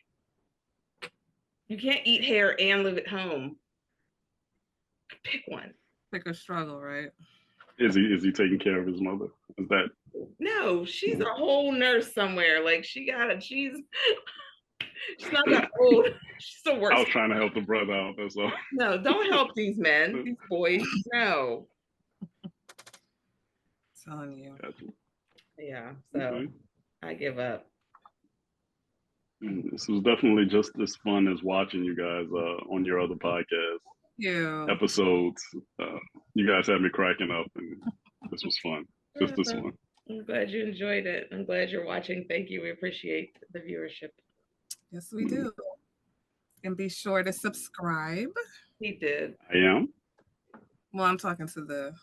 you can't eat hair and live at home. Pick one.
Pick a struggle, right?
Is he taking care of his mother? Is that?
No, she's a whole nurse somewhere. Like she's not that old. She's the worst.
I was trying to help the brother out. That's all.
No, don't help these men, these boys. No.
Telling you.
Gotcha.
Yeah. So I give up.
This was definitely just as fun as watching you guys on your other podcast episodes. You guys had me cracking up, and this was fun. Just this one.
I'm glad you enjoyed it. I'm glad you're watching. Thank you. We appreciate the viewership.
Yes, we do. And be sure to subscribe.
He did.
I am.
Well, I'm talking to the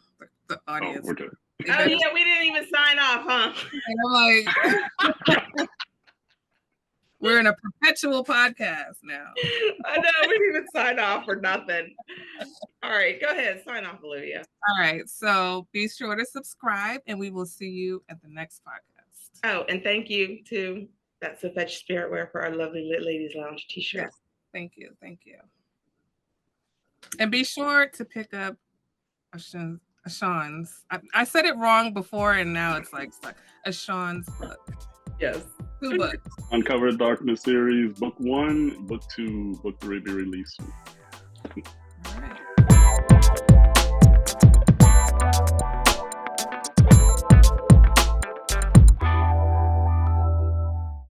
audience.
Oh, okay.
Oh yeah, we didn't even sign off, huh?
And I'm like, we're in a perpetual podcast now.
I know, we didn't even sign off for nothing. All right, go ahead, sign off, Olivia.
All right, so be sure to subscribe, and we will see you at the next podcast.
Oh, and thank you to That's the Fetch Spirit Wear for our lovely Lit Ladies Lounge t-shirt.
Yes. Thank you. And be sure to pick up Ashon's. I said it wrong before, and now it's like Ashon's book.
Yes.
2 books.
Uncover Darkness series, book 1, book 2, book 3 be released.